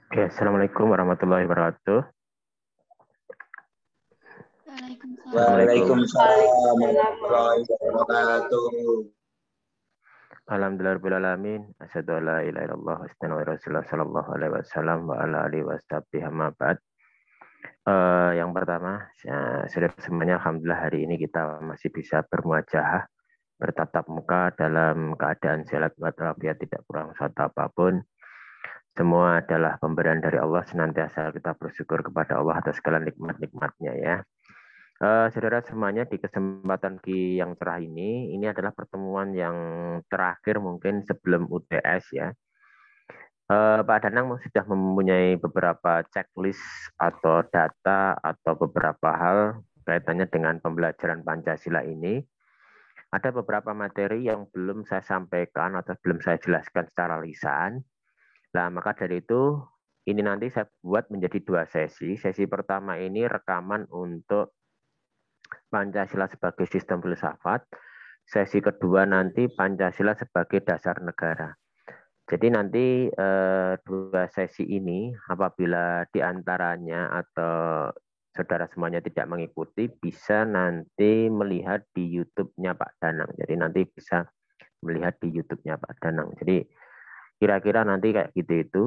Oke, Assalamualaikum warahmatullahi wabarakatuh. Waalaikumsalam. Assalamualaikum. Waalaikumsalam Waalaikumsalam warahmatullahi warahmatullahi wabarakatuh. Alhamdulillahirrahmanirrahim. Asyhadu an la ilaha illallah wa asyhadu anna Rasulullah sallallahu alaihi wasallam wa ala alihi washabihi amma ba'd. Yang pertama, saudara semuanya, alhamdulillah hari ini kita masih bisa bermuajahah, bertatap muka dalam keadaan sehat walafiat, tidak kurang satu apapun. Semua adalah pemberian dari Allah, senantiasa kita bersyukur kepada Allah atas segala nikmat-nikmatnya ya. Saudara semuanya, di kesempatan yang cerah ini adalah pertemuan yang terakhir mungkin sebelum UTS ya. Pak Danang sudah mempunyai beberapa checklist atau data atau beberapa hal kaitannya dengan pembelajaran Pancasila ini. Ada beberapa materi yang belum saya sampaikan atau belum saya jelaskan secara lisan. Nah, maka dari itu ini nanti saya buat menjadi dua sesi. Sesi pertama ini rekaman untuk Pancasila sebagai sistem filsafat. Sesi kedua nanti Pancasila sebagai dasar negara. Jadi nanti dua sesi ini apabila diantaranya atau saudara semuanya tidak mengikuti, bisa nanti melihat di YouTube-nya Pak Danang. Jadi nanti bisa melihat di YouTube-nya Pak Danang. Jadi kira-kira nanti kayak gitu itu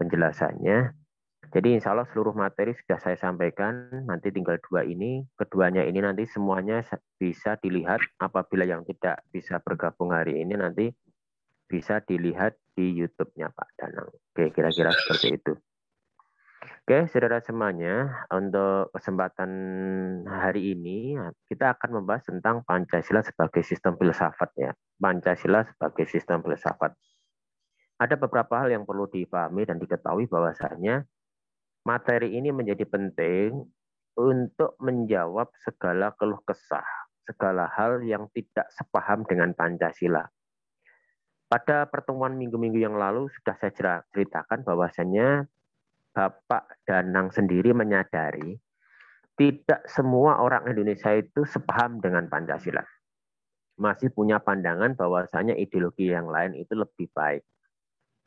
penjelasannya. Jadi insya Allah seluruh materi sudah saya sampaikan, nanti tinggal dua ini, keduanya ini nanti semuanya bisa dilihat, apabila yang tidak bisa bergabung hari ini nanti bisa dilihat di YouTube-nya Pak Danang. Oke, kira-kira seperti itu. Oke, saudara semuanya, untuk kesempatan hari ini kita akan membahas tentang Pancasila sebagai sistem filsafat ya. Pancasila sebagai sistem filsafat. Ada beberapa hal yang perlu dipahami dan diketahui bahwasanya materi ini menjadi penting untuk menjawab segala keluh kesah, segala hal yang tidak sepaham dengan Pancasila. Pada pertemuan minggu-minggu yang lalu sudah saya ceritakan bahwasanya Bapak Danang sendiri menyadari tidak semua orang Indonesia itu sepaham dengan Pancasila. Masih punya pandangan bahwasanya ideologi yang lain itu lebih baik.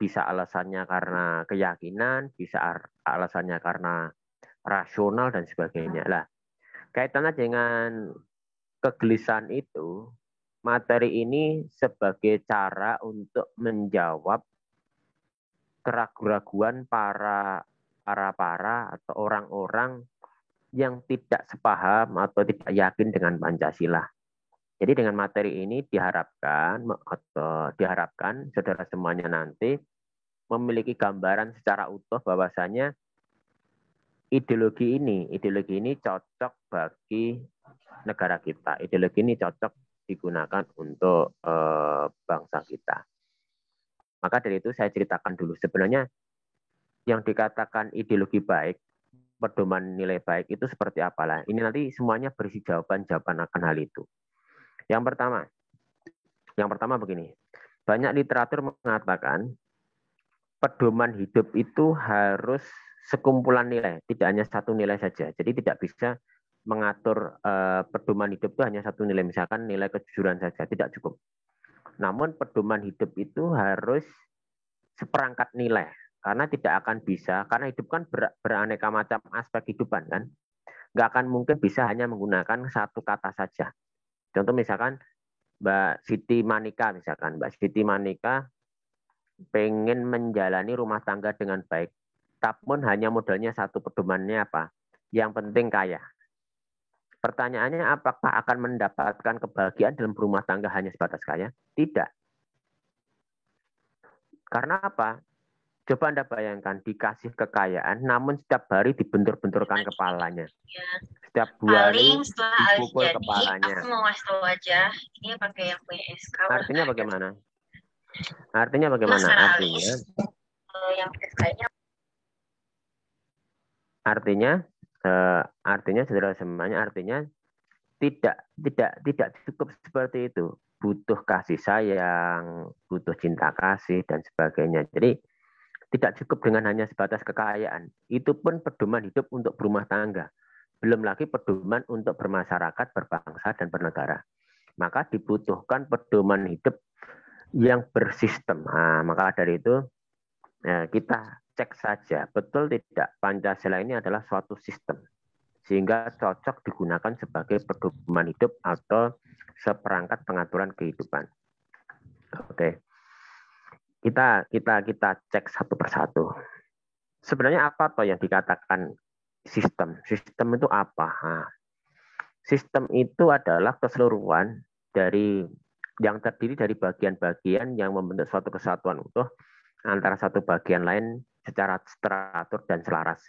Bisa alasannya karena keyakinan, bisa alasannya karena rasional dan sebagainya. Lah, kaitannya dengan kegelisahan itu, materi ini sebagai cara untuk menjawab keraguan-raguan para atau orang-orang yang tidak sepaham atau tidak yakin dengan Pancasila. Jadi dengan materi ini diharapkan saudara semuanya nanti memiliki gambaran secara utuh bahwasanya ideologi ini cocok bagi negara kita. Ideologi ini cocok digunakan untuk bangsa kita. Maka dari itu saya ceritakan dulu sebenarnya yang dikatakan ideologi baik, pedoman nilai baik itu seperti apalah. Ini nanti semuanya berisi jawaban-jawaban akan hal itu. Yang pertama begini. Banyak literatur mengatakan pedoman hidup itu harus sekumpulan nilai, tidak hanya satu nilai saja. Jadi tidak bisa mengatur pedoman hidup itu hanya satu nilai, misalkan nilai kejujuran saja, tidak cukup. Namun pedoman hidup itu harus seperangkat nilai, karena tidak akan bisa, karena hidup kan beraneka macam aspek kehidupan kan, nggak akan mungkin bisa hanya menggunakan satu kata saja. Contoh misalkan Mbak Siti Manika pengen menjalani rumah tangga dengan baik, namun hanya modalnya satu, pedomannya apa? Yang penting kaya. Pertanyaannya, apakah akan mendapatkan kebahagiaan dalam rumah tangga hanya sebatas kaya? Tidak. Karena apa? Coba Anda bayangkan, dikasih kekayaan, namun setiap hari dibentur-benturkan kepalanya. Setiap 2 hari Paling setelah Alif dipukul jadi, kepalanya. aku mau ngasih tahu aja, ini pakai yang punya SK. Artinya bagaimana? Artinya bagaimana? Sekarang Artinya, Alif, yang SK-nya artinya, artinya saudara semuanya, artinya tidak cukup seperti itu. Butuh kasih sayang, butuh cinta kasih dan sebagainya. Jadi tidak cukup dengan hanya sebatas kekayaan. Itu pun pedoman hidup untuk berumah tangga. Belum lagi pedoman untuk bermasyarakat, berbangsa dan bernegara. Maka dibutuhkan pedoman hidup yang bersistem. Nah, maka dari itu kita dicek saja, betul tidak Pancasila ini adalah suatu sistem, sehingga cocok digunakan sebagai pedoman hidup atau seperangkat pengaturan kehidupan. Oke, kita cek satu persatu. Sebenarnya apa toh yang dikatakan sistem? Sistem itu apa? Nah, sistem itu adalah keseluruhan dari yang terdiri dari bagian-bagian yang membentuk suatu kesatuan utuh antara satu bagian lain secara teratur dan selaras.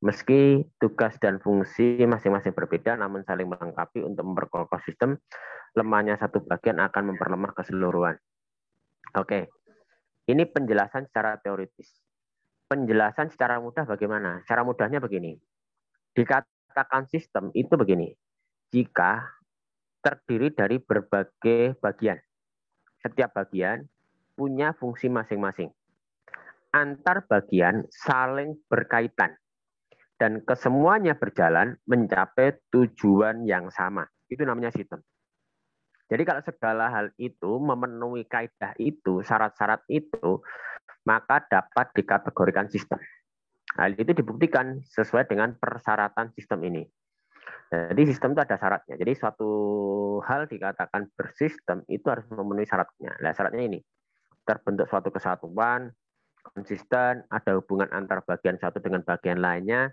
Meski tugas dan fungsi masing-masing berbeda, namun saling melengkapi untuk memperkokoh sistem, lemahnya satu bagian akan memperlemah keseluruhan. Oke, ini penjelasan secara teoritis. Penjelasan secara mudah bagaimana? Cara mudahnya begini. Dikatakan sistem itu begini. Jika terdiri dari berbagai bagian. Setiap bagian punya fungsi masing-masing. Antar bagian saling berkaitan. Dan kesemuanya berjalan mencapai tujuan yang sama. Itu namanya sistem. Jadi kalau segala hal itu memenuhi kaidah itu, syarat-syarat itu, maka dapat dikategorikan sistem. Hal itu dibuktikan sesuai dengan persyaratan sistem ini. Jadi sistem itu ada syaratnya. Jadi suatu hal dikatakan bersistem itu harus memenuhi syaratnya. Nah, syaratnya ini. Terbentuk suatu kesatuan, konsisten, ada hubungan antar bagian satu dengan bagian lainnya,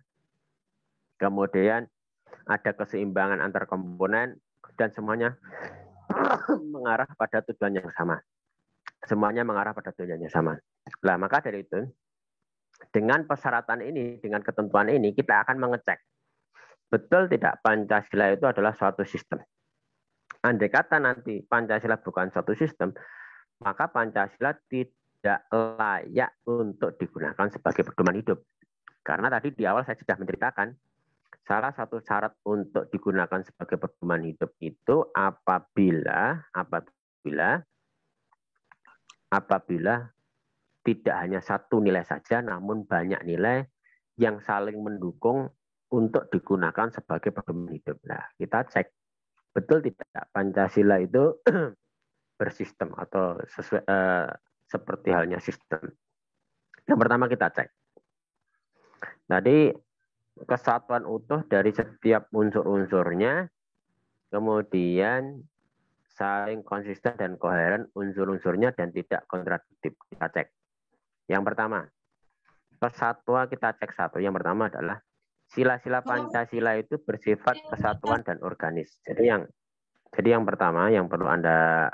kemudian ada keseimbangan antar komponen, dan semuanya mengarah pada tujuan yang sama. Semuanya mengarah pada tujuan yang sama. Nah, maka dari itu, dengan persyaratan ini, dengan ketentuan ini, kita akan mengecek betul tidak Pancasila itu adalah suatu sistem. Andai kata nanti Pancasila bukan suatu sistem, maka Pancasila tidak layak untuk digunakan sebagai pedoman hidup. Karena tadi di awal saya sudah menceritakan, salah satu syarat untuk digunakan sebagai pedoman hidup itu apabila tidak hanya satu nilai saja, namun banyak nilai yang saling mendukung untuk digunakan sebagai pedoman hidup. Nah, kita cek betul tidak Pancasila itu bersistem atau sesuai seperti halnya sistem. Yang pertama kita cek. Tadi kesatuan utuh dari setiap unsur-unsurnya, kemudian saling konsisten dan koheren unsur-unsurnya dan tidak kontradiktif. Kita cek. Yang pertama, kesatuan kita cek satu. Yang pertama adalah sila-sila Pancasila itu bersifat kesatuan dan organis. Jadi yang pertama yang perlu Anda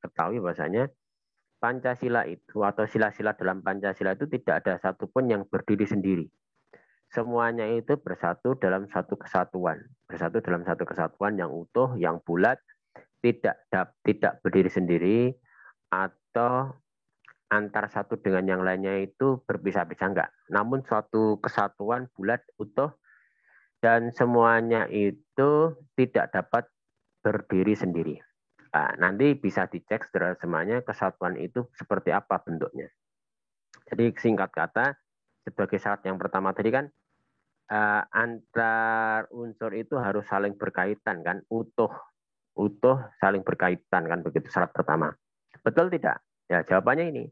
ketahui bahwasanya Pancasila itu atau sila-sila dalam Pancasila itu tidak ada satupun yang berdiri sendiri. Semuanya itu bersatu dalam satu kesatuan. Bersatu dalam satu kesatuan yang utuh, yang bulat, tidak berdiri sendiri atau antar satu dengan yang lainnya itu berpisah-pisah, enggak. Namun suatu kesatuan bulat, utuh, dan semuanya itu tidak dapat berdiri sendiri. Nah, nanti bisa dicek secara semuanya kesatuan itu seperti apa bentuknya. Jadi singkat kata, sebagai syarat yang pertama tadi kan, antar unsur itu harus saling berkaitan kan, utuh saling berkaitan kan, begitu syarat pertama. Betul tidak? Ya, jawabannya ini.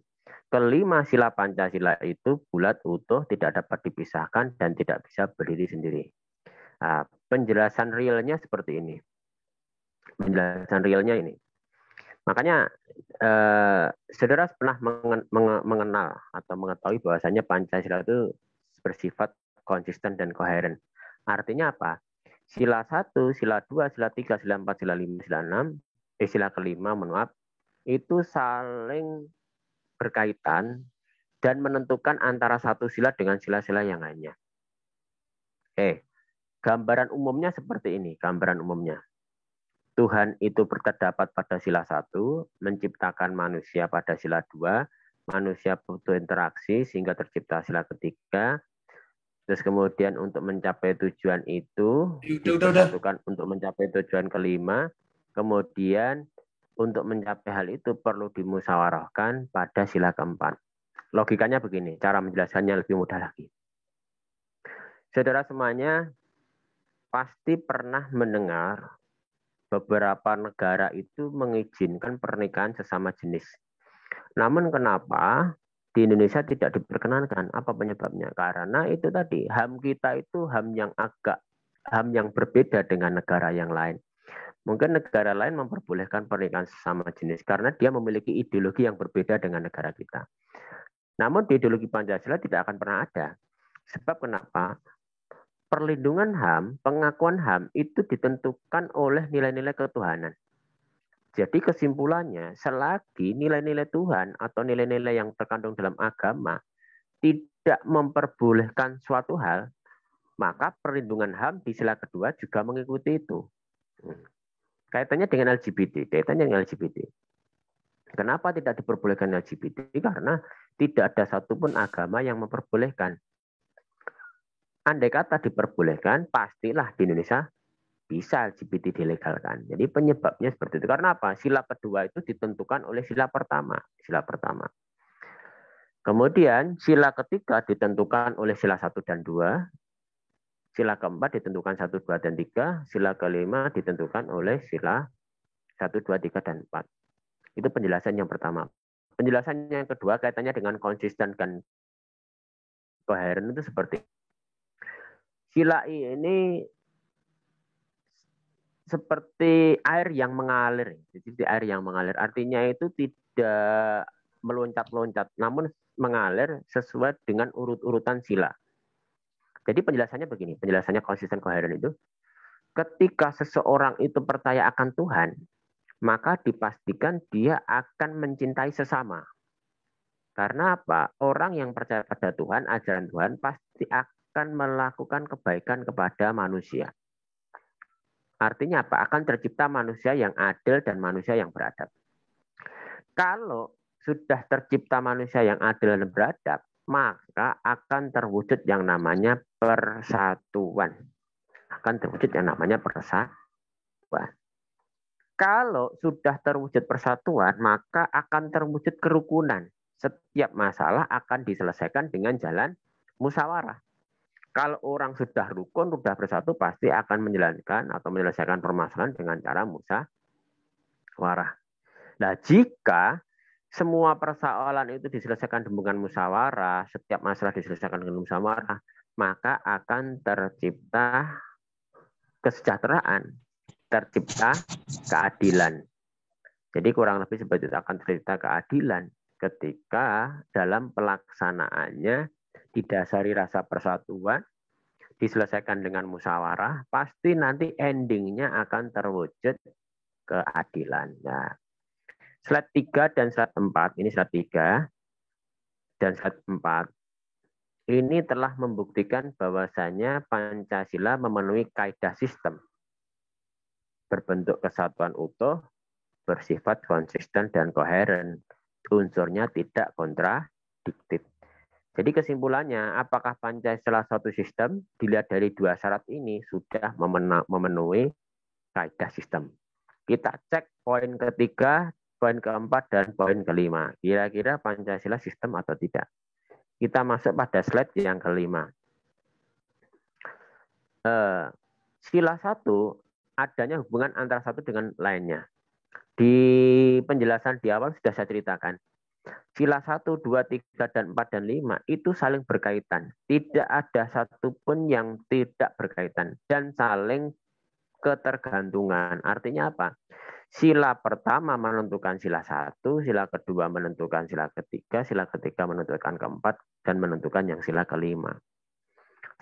Kelima sila Pancasila itu bulat, utuh, tidak dapat dipisahkan, dan tidak bisa berdiri sendiri. Nah, penjelasan realnya seperti ini. Penjelasan realnya ini. Makanya, saudara pernah mengenal atau mengetahui bahwasanya Pancasila itu bersifat konsisten dan koheren. Artinya apa? Sila 1, sila 2, sila 3, sila 4, sila 5, sila 6, sila kelima, itu saling berkaitan dan menentukan antara satu sila dengan sila-sila yang lainnya. Gambaran umumnya seperti ini, gambaran umumnya. Tuhan itu terdapat pada sila 1, menciptakan manusia pada sila 2, manusia butuh interaksi sehingga tercipta sila ketiga. Terus kemudian untuk mencapai tujuan itu disatukan untuk mencapai tujuan kelima. Kemudian untuk mencapai hal itu perlu dimusyawarahkan pada sila keempat. Logikanya begini, cara menjelaskannya lebih mudah lagi. Saudara semuanya pasti pernah mendengar beberapa negara itu mengizinkan pernikahan sesama jenis. Namun kenapa di Indonesia tidak diperkenankan. Apa penyebabnya? Karena itu tadi, HAM kita itu HAM yang berbeda dengan negara yang lain. Mungkin negara lain memperbolehkan pernikahan sesama jenis karena dia memiliki ideologi yang berbeda dengan negara kita. Namun di ideologi Pancasila tidak akan pernah ada. Sebab kenapa? Perlindungan HAM, pengakuan HAM itu ditentukan oleh nilai-nilai ketuhanan. Jadi kesimpulannya, selagi nilai-nilai Tuhan atau nilai-nilai yang terkandung dalam agama tidak memperbolehkan suatu hal, maka perlindungan HAM di sila kedua juga mengikuti itu. Kaitannya dengan LGBT. Kenapa tidak diperbolehkan LGBT? Karena tidak ada satupun agama yang memperbolehkan. Andai kata diperbolehkan, pastilah di Indonesia bisa LGBT dilegalkan. Jadi penyebabnya seperti itu. Karena apa? Sila kedua itu ditentukan oleh sila pertama. Kemudian sila ketiga ditentukan oleh sila 1 dan 2. Sila keempat ditentukan 1, 2, dan 3. Sila kelima ditentukan oleh sila 1, 2, 3, dan 4. Itu penjelasan yang pertama. Penjelasan yang kedua kaitannya dengan konsisten dan koheren itu seperti sila ini seperti air yang mengalir. Jadi air yang mengalir artinya itu tidak meloncat-loncat, namun mengalir sesuai dengan urut-urutan sila. Jadi penjelasannya begini, penjelasannya konsisten koheren itu, ketika seseorang itu percaya akan Tuhan, maka dipastikan dia akan mencintai sesama. Karena apa? Orang yang percaya pada Tuhan, ajaran Tuhan, pasti akan melakukan kebaikan kepada manusia. Artinya apa? Akan tercipta manusia yang adil dan manusia yang beradab. Kalau sudah tercipta manusia yang adil dan beradab, maka akan terwujud yang namanya persatuan. Kalau sudah terwujud persatuan, maka akan terwujud kerukunan. Setiap masalah akan diselesaikan dengan jalan musyawarah. Kalau orang sudah rukun, sudah bersatu, pasti akan menjalankan atau menyelesaikan permasalahan dengan cara musyawarah. Nah, jika semua persoalan itu diselesaikan dengan musyawarah, setiap masalah diselesaikan dengan musyawarah, maka akan tercipta kesejahteraan, tercipta keadilan. Jadi kurang lebih seperti itu, akan tercipta keadilan ketika dalam pelaksanaannya didasari rasa persatuan, diselesaikan dengan musyawarah, pasti nanti endingnya akan terwujud keadilan. Nah, slide 3 dan slide 4, ini slide 3 dan slide 4, ini telah membuktikan bahwasanya Pancasila memenuhi kaidah sistem, berbentuk kesatuan utuh, bersifat konsisten dan koheren, unsurnya tidak kontradiktif. Jadi kesimpulannya, apakah Pancasila suatu sistem? Dilihat dari dua syarat ini sudah memenuhi kaidah sistem. Kita cek poin ketiga, poin keempat, dan poin kelima. Kira-kira Pancasila sistem atau tidak? Kita masuk pada slide yang kelima. Sila 1, adanya hubungan antara satu dengan lainnya. Di penjelasan di awal sudah saya ceritakan. Sila 1, 2, 3, dan 4, dan 5 itu saling berkaitan. Tidak ada satupun yang tidak berkaitan. Dan saling ketergantungan. Artinya apa? Sila pertama menentukan sila 1, sila kedua menentukan sila ketiga, sila ketiga menentukan keempat, dan menentukan yang sila kelima.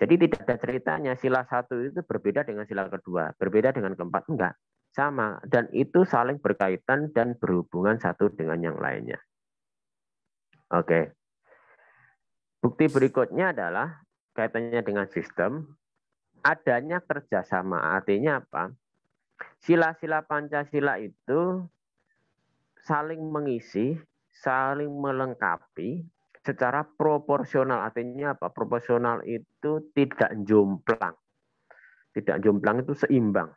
Jadi tidak ada ceritanya sila 1 itu berbeda dengan sila kedua, berbeda dengan keempat. Enggak. Sama. Dan itu saling berkaitan dan berhubungan satu dengan yang lainnya. Oke. Bukti berikutnya adalah kaitannya dengan sistem, adanya kerjasama. Artinya apa? Sila-sila Pancasila itu saling mengisi, saling melengkapi secara proporsional. Artinya apa? Proporsional itu tidak jomplang. Tidak jomplang itu seimbang.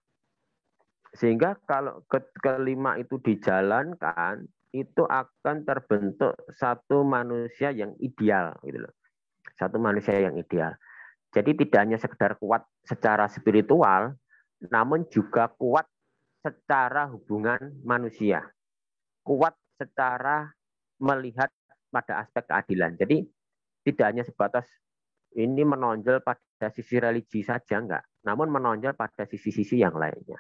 Sehingga kalau kelima itu dijalankan, itu akan terbentuk satu manusia yang ideal, gitu loh. Satu manusia yang ideal. Jadi tidak hanya sekedar kuat secara spiritual, namun juga kuat secara hubungan manusia. Kuat secara melihat pada aspek keadilan. Jadi tidak hanya sebatas ini menonjol pada sisi religi saja, enggak, namun menonjol pada sisi-sisi yang lainnya.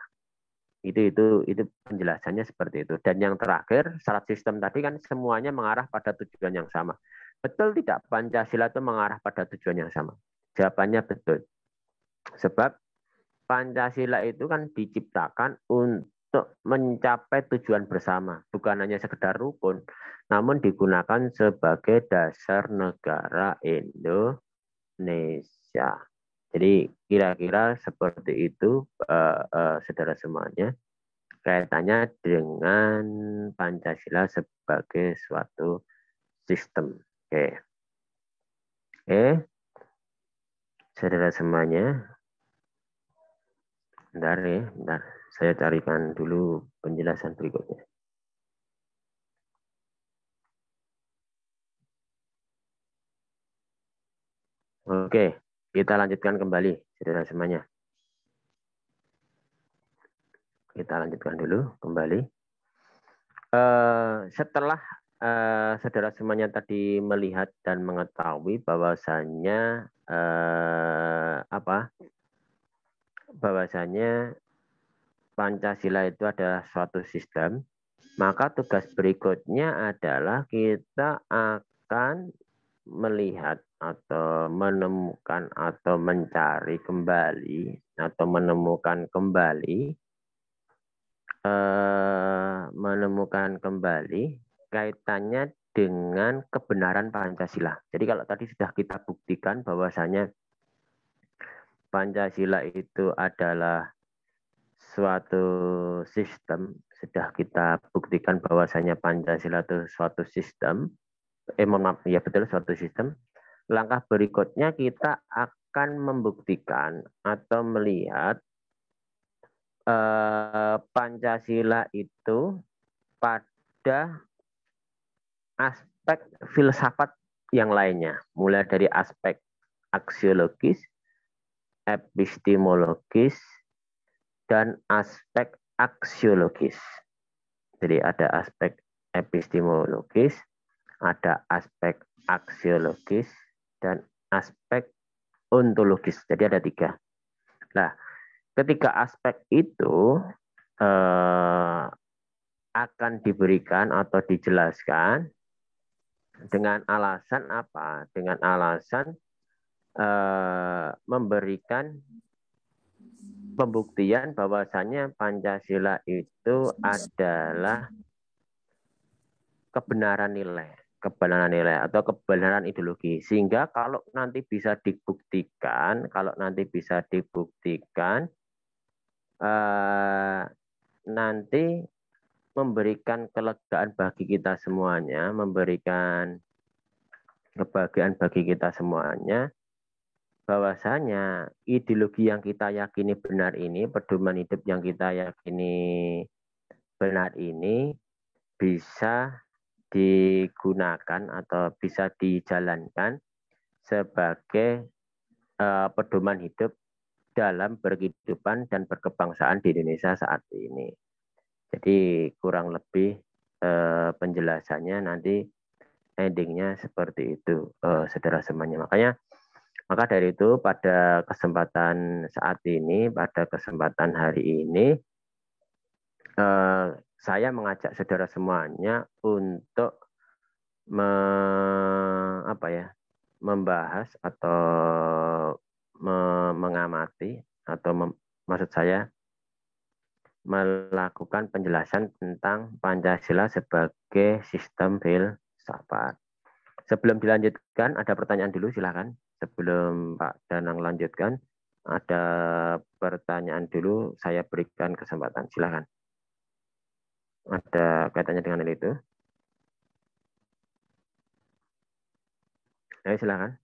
Itu penjelasannya seperti itu. Dan yang terakhir, syarat sistem tadi kan semuanya mengarah pada tujuan yang sama. Betul tidak Pancasila itu mengarah pada tujuan yang sama? Jawabannya betul. Sebab Pancasila itu kan diciptakan untuk mencapai tujuan bersama, bukan hanya sekedar rukun, namun digunakan sebagai dasar negara Indonesia. Jadi kira-kira seperti itu, saudara semuanya, kaitannya dengan Pancasila sebagai suatu sistem. Oke, saudara semuanya, bentar ya, bentar. Saya carikan dulu penjelasan berikutnya. Oke, kita lanjutkan kembali, saudara semuanya. Kita lanjutkan dulu kembali. Setelah saudara semuanya tadi melihat dan mengetahui bahwasannya bahwasannya Pancasila itu adalah suatu sistem, maka tugas berikutnya adalah kita akan melihat atau menemukan atau mencari kembali atau menemukan kembali kaitannya dengan kebenaran Pancasila. Jadi kalau tadi sudah kita buktikan bahwasanya Pancasila itu adalah suatu sistem, sudah kita buktikan bahwasanya Pancasila itu suatu sistem, ya betul, suatu sistem. Langkah berikutnya kita akan membuktikan atau melihat Pancasila itu pada aspek filsafat yang lainnya, mulai dari aspek aksiologis, epistemologis, dan aspek aksiologis. Jadi ada aspek epistemologis, ada aspek aksiologis, dan aspek ontologis. Jadi ada 3. Nah, ketiga aspek itu akan diberikan atau dijelaskan dengan alasan apa? Dengan alasan memberikan pembuktian bahwasannya Pancasila itu adalah kebenaran nilai atau kebenaran ideologi. Sehingga kalau nanti bisa dibuktikan, nanti memberikan kelegaan bagi kita semuanya, memberikan kebahagiaan bagi kita semuanya, bahwasanya ideologi yang kita yakini benar ini, pedoman hidup yang kita yakini benar ini bisa digunakan atau bisa dijalankan sebagai pedoman hidup dalam berkehidupan dan berkebangsaan di Indonesia saat ini. Jadi kurang lebih penjelasannya nanti endingnya seperti itu, saudara semuanya. Maka dari itu pada kesempatan saat ini, pada kesempatan hari ini, saya mengajak saudara semuanya untuk membahas atau mengamati atau maksud saya melakukan penjelasan tentang Pancasila sebagai sistem filsafat. Sebelum dilanjutkan, ada pertanyaan dulu, silakan. Sebelum Pak Danang lanjutkan, ada pertanyaan dulu, saya berikan kesempatan. Silakan. Ada kaitannya dengan hal itu? Ayo silakan.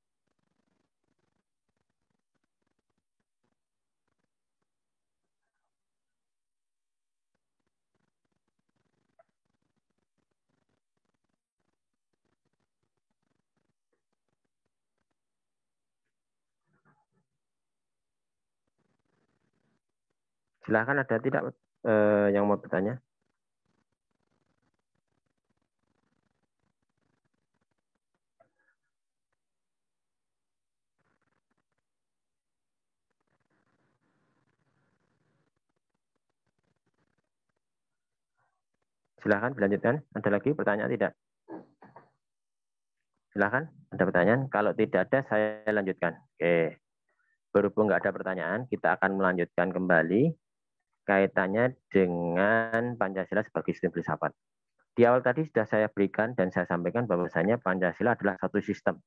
Silakan, ada tidak yang mau bertanya? Silahkan dilanjutkan. Ada lagi pertanyaan tidak? Silahkan, ada pertanyaan? Kalau tidak ada, saya lanjutkan. Oke. Berhubung nggak ada pertanyaan, kita akan melanjutkan kembali kaitannya dengan Pancasila sebagai sistem filsafat. Di awal tadi sudah saya berikan dan saya sampaikan bahwasanya Pancasila adalah satu sistem.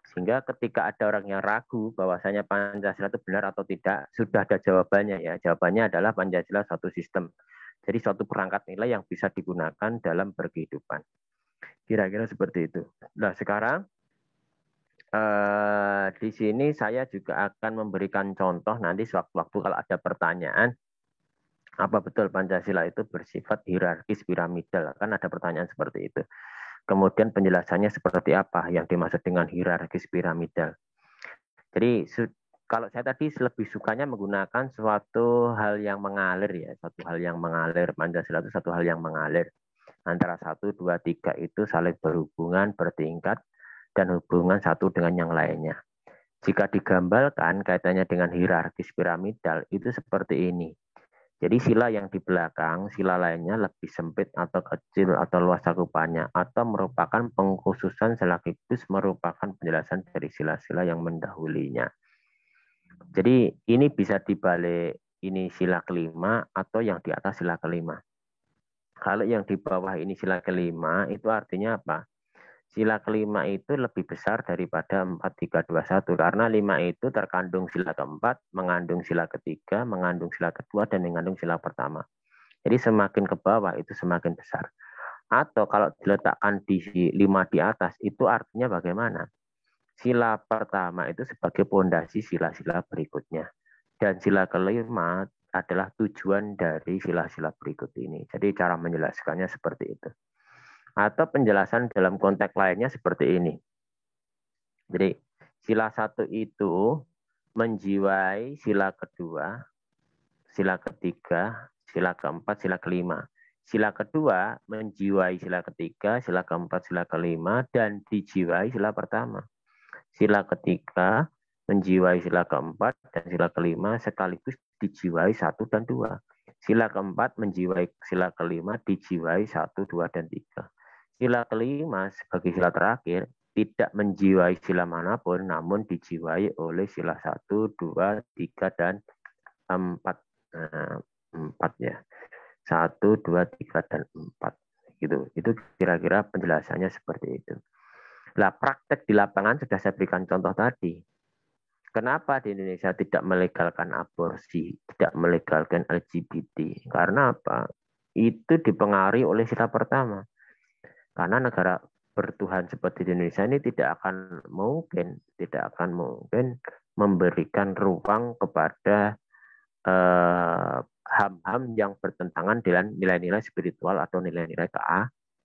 Sehingga ketika ada orang yang ragu bahwasanya Pancasila itu benar atau tidak, sudah ada jawabannya ya. Jawabannya adalah Pancasila satu sistem. Jadi suatu perangkat nilai yang bisa digunakan dalam berkehidupan. Kira-kira seperti itu. Nah sekarang di sini saya juga akan memberikan contoh nanti sewaktu-waktu kalau ada pertanyaan apa betul Pancasila itu bersifat hierarkis piramidal? Kan ada pertanyaan seperti itu. Kemudian penjelasannya seperti apa yang dimaksud dengan hierarkis piramidal. Jadi kalau saya tadi lebih sukanya menggunakan suatu hal yang mengalir ya, suatu hal yang mengalir. Pancasila itu satu hal yang mengalir. Antara 1, 2, 3 itu saling berhubungan, bertingkat, dan hubungan satu dengan yang lainnya. Jika digambarkan kaitannya dengan hierarkis piramidal itu seperti ini. Jadi sila yang di belakang, sila lainnya lebih sempit atau kecil atau luas cakupannya, atau merupakan pengkhususan sekaligus merupakan penjelasan dari sila-sila yang mendahulinya. Jadi ini bisa dibalik ini sila kelima atau yang di atas sila kelima. Kalau yang di bawah ini sila kelima itu artinya apa? Sila kelima itu lebih besar daripada 4, 3, 2, 1. Karena 5 itu terkandung sila keempat, mengandung sila ketiga, mengandung sila kedua, dan mengandung sila pertama. Jadi semakin ke bawah itu semakin besar. Atau kalau diletakkan di 5 di atas, itu artinya bagaimana? Sila pertama itu sebagai pondasi sila-sila berikutnya. Dan sila kelima adalah tujuan dari sila-sila berikut ini. Jadi cara menjelaskannya seperti itu. Atau penjelasan dalam konteks lainnya seperti ini. Jadi sila 1 itu menjiwai sila kedua, sila ketiga, sila keempat, sila kelima. Sila kedua menjiwai sila ketiga, sila keempat, sila kelima, dan dijiwai sila pertama. Sila ketiga menjiwai sila keempat dan sila kelima sekaligus dijiwai 1 dan 2. Sila keempat menjiwai sila kelima dijiwai 1, 2, dan 3. Sila kelima sebagai sila terakhir tidak menjiwai sila manapun, namun dijiwai oleh sila 1, 2, 3, dan 4. Nah, 4 ya. 1, 2, 3, dan 4. Gitu. Itu kira-kira penjelasannya seperti itu. Nah, praktek di lapangan sudah saya berikan contoh tadi. Kenapa di Indonesia tidak melegalkan aborsi, tidak melegalkan LGBT? Karena apa? Itu dipengaruhi oleh sila pertama. Karena negara bertuhan seperti di Indonesia ini tidak akan mungkin memberikan ruang kepada ham-ham yang bertentangan dengan nilai-nilai spiritual atau nilai-nilai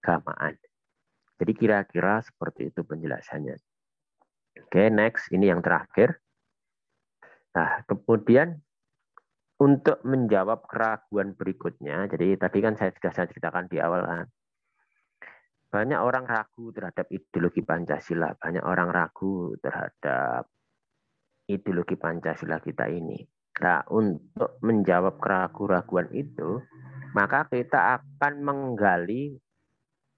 keagamaan. Jadi kira-kira seperti itu penjelasannya. Oke, next. Ini yang terakhir. Nah, kemudian untuk menjawab keraguan berikutnya, jadi tadi kan sudah saya ceritakan di awal kan, banyak orang ragu terhadap ideologi Pancasila, banyak orang ragu terhadap ideologi Pancasila kita ini. Nah, untuk menjawab keraguan-keraguan itu, maka kita akan menggali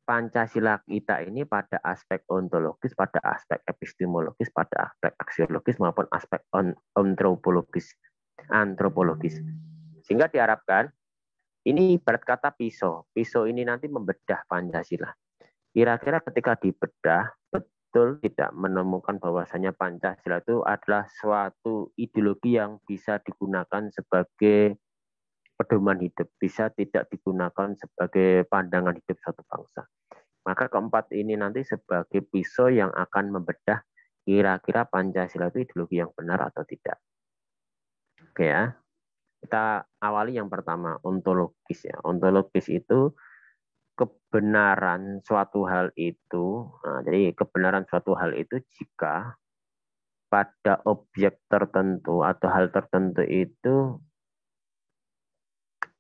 Pancasila kita ini pada aspek ontologis, pada aspek epistemologis, pada aspek aksiologis maupun aspek antropologis. Sehingga diharapkan ini ibarat kata pisau. Pisau ini nanti membedah Pancasila. Kira-kira ketika dibedah, betul tidak menemukan bahwasanya Pancasila itu adalah suatu ideologi yang bisa digunakan sebagai pedoman hidup, bisa tidak digunakan sebagai pandangan hidup satu bangsa. Maka keempat ini nanti sebagai pisau yang akan membedah kira-kira Pancasila itu ideologi yang benar atau tidak. Oke ya, kita awali yang pertama, ontologis ya. Ontologis itu kebenaran suatu hal itu, jadi kebenaran suatu hal itu jika pada objek tertentu atau hal tertentu itu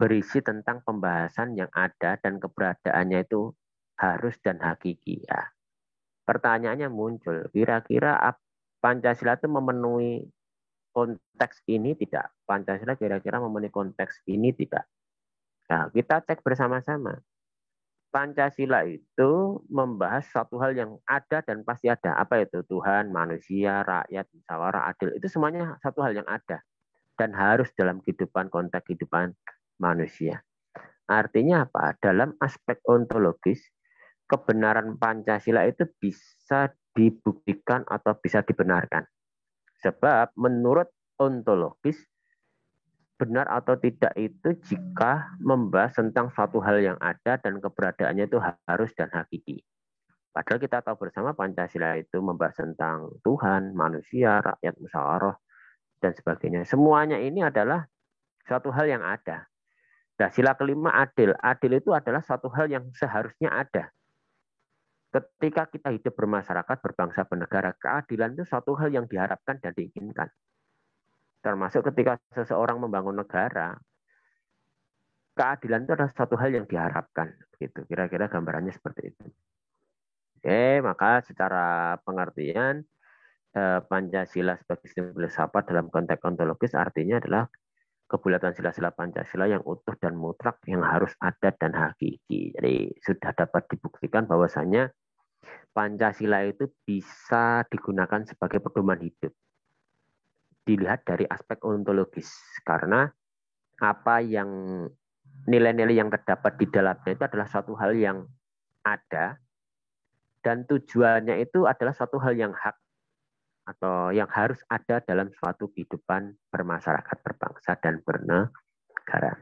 berisi tentang pembahasan yang ada dan keberadaannya itu harus dan hakiki. Ya. Pertanyaannya muncul, kira-kira Pancasila itu memenuhi konteks ini tidak? Pancasila kira-kira memenuhi konteks ini tidak? Nah, kita cek bersama-sama. Pancasila itu membahas satu hal yang ada dan pasti ada. Apa itu? Tuhan, manusia, rakyat, musyawarah, adil. Itu semuanya satu hal yang ada dan harus dalam kehidupan, konteks kehidupan manusia. Artinya apa? Dalam aspek ontologis, kebenaran Pancasila itu bisa dibuktikan atau bisa dibenarkan. Sebab menurut ontologis, benar atau tidak itu jika membahas tentang suatu hal yang ada dan keberadaannya itu harus dan hakiki. Padahal kita tahu bersama Pancasila itu membahas tentang Tuhan, manusia, rakyat, musyawarah, dan sebagainya. Semuanya ini adalah suatu hal yang ada. Nah, sila kelima adil. Adil itu adalah suatu hal yang seharusnya ada. Ketika kita hidup bermasyarakat, berbangsa, bernegara, keadilan itu suatu hal yang diharapkan dan diinginkan. Termasuk ketika seseorang membangun negara, keadilan itu adalah satu hal yang diharapkan. Gitu. Kira-kira gambarannya seperti itu. Oke, maka secara pengertian Pancasila sebagai sistem filsafat dalam konteks ontologis artinya adalah kebulatan sila-sila Pancasila yang utuh dan mutlak yang harus ada dan hakiki. Jadi sudah dapat dibuktikan bahwasanya Pancasila itu bisa digunakan sebagai pedoman hidup. Dilihat dari aspek ontologis. Karena apa yang nilai-nilai yang terdapat di dalamnya itu adalah suatu hal yang ada dan tujuannya itu adalah suatu hal yang hak atau yang harus ada dalam suatu kehidupan bermasyarakat, berbangsa, dan bernegara.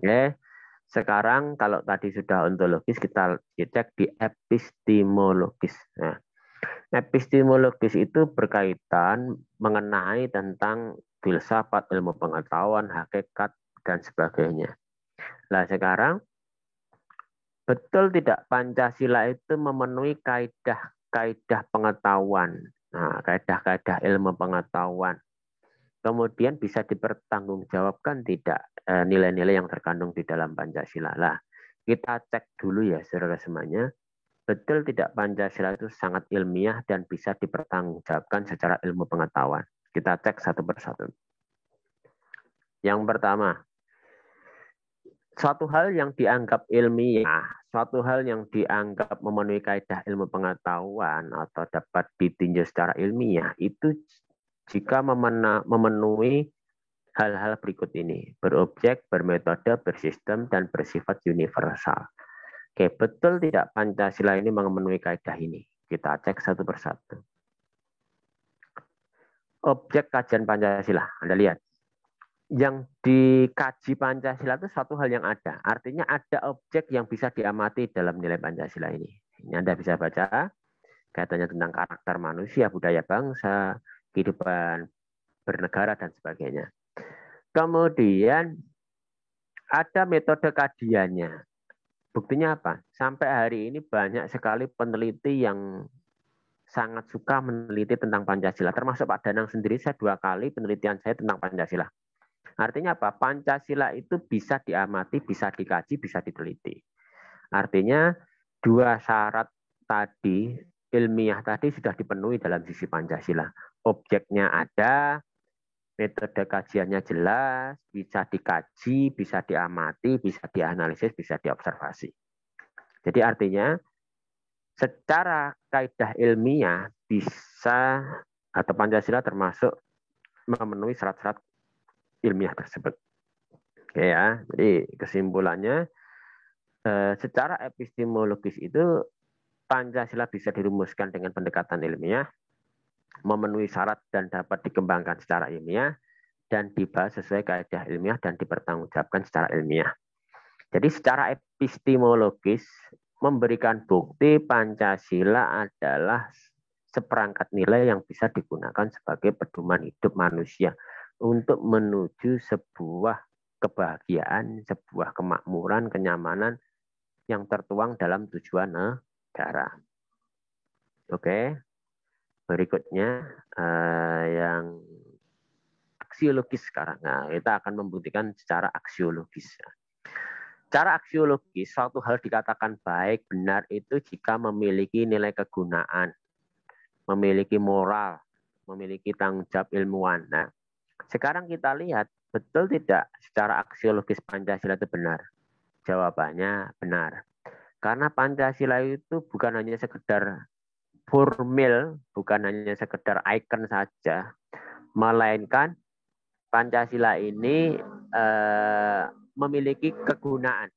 Oke, sekarang kalau tadi sudah ontologis, kita cek di epistemologis. Nah, epistemologis itu berkaitan mengenai tentang filsafat, ilmu pengetahuan, hakikat, dan sebagainya. Nah, sekarang betul tidak Pancasila itu memenuhi kaidah-kaidah pengetahuan, kaidah-kaidah ilmu pengetahuan. Kemudian bisa dipertanggungjawabkan tidak nilai-nilai yang terkandung di dalam Pancasila. Lah, kita cek dulu ya saudara semuanya. Betul tidak Pancasila itu sangat ilmiah dan bisa dipertanggungjawabkan secara ilmu pengetahuan. Kita cek satu persatu. Yang pertama, suatu hal yang dianggap ilmiah, suatu hal yang dianggap memenuhi kaidah ilmu pengetahuan atau dapat ditinjau secara ilmiah, itu jika memenuhi hal-hal berikut ini. Berobjek, bermetode, bersistem, dan bersifat universal. Oke, betul tidak Pancasila ini memenuhi kaidah ini? Kita cek satu persatu. Objek kajian Pancasila, Anda lihat. Yang dikaji Pancasila itu suatu hal yang ada. Artinya ada objek yang bisa diamati dalam nilai Pancasila ini. Ini Anda bisa baca kaitannya tentang karakter manusia, budaya bangsa, kehidupan bernegara, dan sebagainya. Kemudian ada metode kajiannya. Buktinya apa? Sampai hari ini banyak sekali peneliti yang sangat suka meneliti tentang Pancasila. Termasuk Pak Danang sendiri, saya 2 kali penelitian saya tentang Pancasila. Artinya apa? Pancasila itu bisa diamati, bisa dikaji, bisa diteliti. Artinya 2 syarat tadi, ilmiah tadi sudah dipenuhi dalam sisi Pancasila. Objeknya ada, metode kajiannya jelas, bisa dikaji, bisa diamati, bisa dianalisis, bisa diobservasi. Jadi artinya secara kaidah ilmiah bisa atau Pancasila termasuk memenuhi syarat-syarat ilmiah tersebut. Oke ya, jadi kesimpulannya secara epistemologis itu Pancasila bisa dirumuskan dengan pendekatan ilmiah, memenuhi syarat dan dapat dikembangkan secara ilmiah, dan dibahas sesuai kaidah ilmiah dan dipertanggungjawabkan secara ilmiah. Jadi secara epistemologis memberikan bukti Pancasila adalah seperangkat nilai yang bisa digunakan sebagai pedoman hidup manusia untuk menuju sebuah kebahagiaan, sebuah kemakmuran, kenyamanan yang tertuang dalam tujuan negara. Oke, berikutnya yang aksiologis sekarang. Nah, kita akan membuktikan secara aksiologis. Secara aksiologis, suatu hal dikatakan baik, benar itu jika memiliki nilai kegunaan, memiliki moral, memiliki tanggung jawab ilmuwan. Nah, sekarang kita lihat, betul tidak secara aksiologis Pancasila itu benar? Jawabannya benar. Karena Pancasila itu bukan hanya sekedar formil, bukan hanya sekedar ikon saja, melainkan Pancasila ini memiliki kegunaan.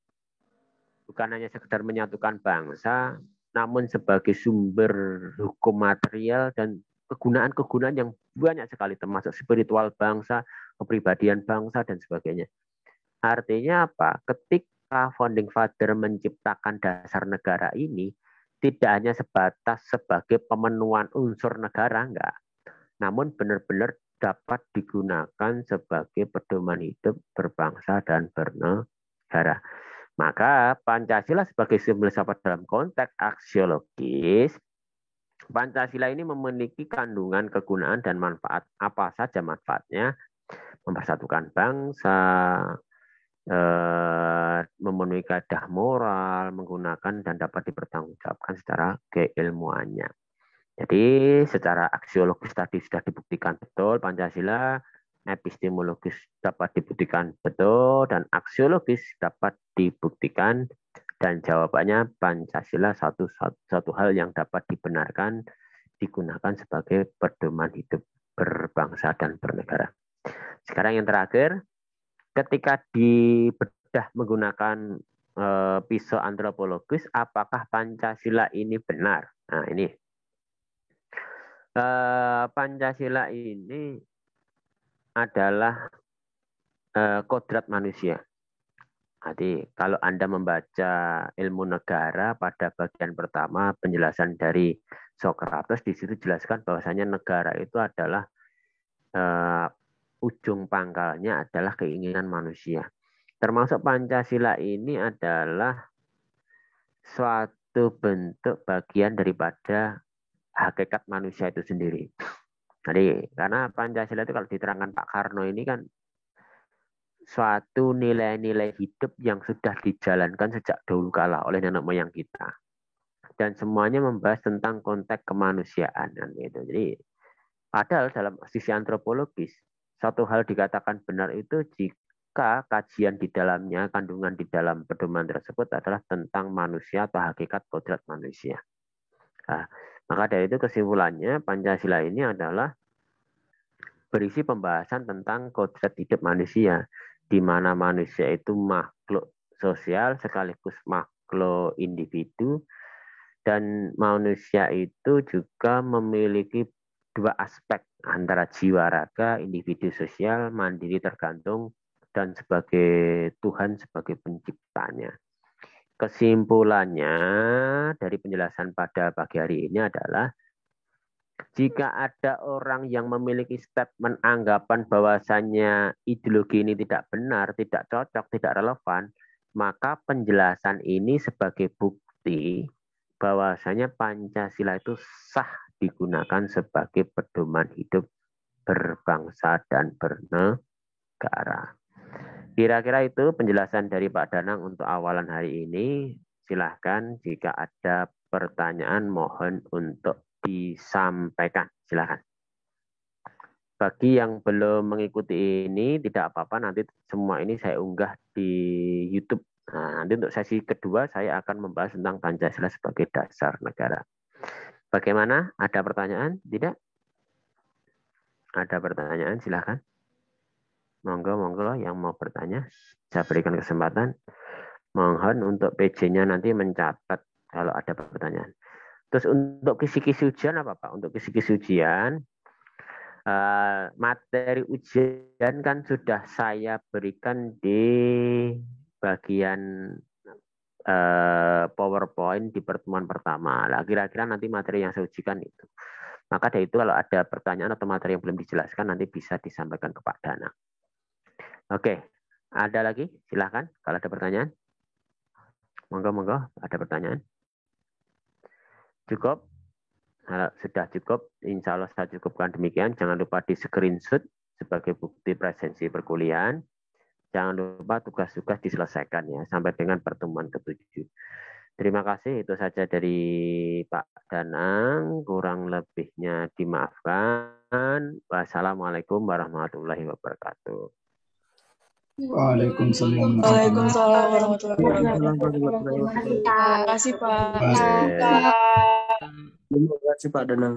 Bukan hanya sekedar menyatukan bangsa, namun sebagai sumber hukum material dan kegunaan-kegunaan yang banyak sekali, termasuk spiritual bangsa, kepribadian bangsa, dan sebagainya. Artinya apa? Ketika Founding Father menciptakan dasar negara ini, tidak hanya sebatas sebagai pemenuhan unsur negara, enggak. Namun benar-benar dapat digunakan sebagai pedoman hidup berbangsa dan bernegara. Maka Pancasila sebagai simbol filsafat dalam konteks aksiologis, Pancasila ini memiliki kandungan kegunaan dan manfaat. Apa saja manfaatnya? Mempersatukan bangsa, memenuhi kaedah moral, menggunakan dan dapat dipertanggungjawabkan secara keilmuannya. Jadi secara aksiologis tadi sudah dibuktikan betul Pancasila, epistemologis dapat dibuktikan betul, dan aksiologis dapat dibuktikan, dan jawabannya Pancasila satu hal yang dapat dibenarkan digunakan sebagai pedoman hidup berbangsa dan bernegara. Sekarang yang terakhir, ketika dibedah menggunakan pisau antropologis, apakah Pancasila ini benar? Nah ini. Pancasila ini adalah kodrat manusia. Jadi kalau Anda membaca ilmu negara pada bagian pertama penjelasan dari Socrates, di situ jelaskan bahwasanya negara itu adalah ujung pangkalnya adalah keinginan manusia. Termasuk Pancasila ini adalah suatu bentuk bagian daripada hakikat manusia itu sendiri. Jadi karena Pancasila itu kalau diterangkan Pak Karno ini kan suatu nilai-nilai hidup yang sudah dijalankan sejak dahulu kala oleh nenek moyang kita. Dan semuanya membahas tentang konteks kemanusiaan. Gitu. Jadi padahal dalam sisi antropologis, satu hal dikatakan benar itu jika kajian di dalamnya, kandungan di dalam pedoman tersebut adalah tentang manusia atau hakikat kodrat manusia. Nah, maka dari itu kesimpulannya Pancasila ini adalah berisi pembahasan tentang kodrat hidup manusia, di mana manusia itu makhluk sosial sekaligus makhluk individu, dan manusia itu juga memiliki dua aspek antara jiwa raga, individu sosial, mandiri tergantung, dan sebagai Tuhan sebagai penciptanya. Kesimpulannya dari penjelasan pada pagi hari ini adalah jika ada orang yang memiliki statement anggapan bahwasannya ideologi ini tidak benar, tidak cocok, tidak relevan, maka penjelasan ini sebagai bukti bahwasanya Pancasila itu sah digunakan sebagai pedoman hidup berbangsa dan bernegara. Kira-kira itu penjelasan dari Pak Danang untuk awalan hari ini. Silahkan jika ada pertanyaan mohon untuk disampaikan. Silakan. Bagi yang belum mengikuti ini, tidak apa-apa. Nanti semua ini saya unggah di YouTube. Nah, nanti untuk sesi kedua, saya akan membahas tentang Pancasila sebagai dasar negara. Bagaimana? Ada pertanyaan? Tidak? Ada pertanyaan? Silakan. Monggo yang mau bertanya. Saya berikan kesempatan. Mohon untuk PJ-nya nanti mencatat kalau ada pertanyaan. Terus untuk kisi-kisi ujian apa Pak? Untuk kisi-kisi ujian, materi ujian kan sudah saya berikan di bagian PowerPoint di pertemuan pertama. Nah, kira-kira nanti materi yang saya ujikan itu. Maka dari itu kalau ada pertanyaan atau materi yang belum dijelaskan nanti bisa disampaikan ke Pak Dana. Oke, ada lagi? Silahkan kalau ada pertanyaan. Monggo, ada pertanyaan? Cukup? Kalau sudah cukup, insya Allah saya cukupkan demikian. Jangan lupa di screenshot sebagai bukti presensi perkuliahan. Jangan lupa tugas-tugas diselesaikan ya sampai dengan pertemuan ke-7. Terima kasih, itu saja dari Pak Danang. Kurang lebihnya dimaafkan. Wassalamualaikum warahmatullahi wabarakatuh. Waalaikumsalam. Waalaikumsalam warahmatullahi Waalaikumsalam wabarakatuh. warahmatullahi wabarakatuh. Terima kasih Pak. Oke. Terima kasih Pak Danang.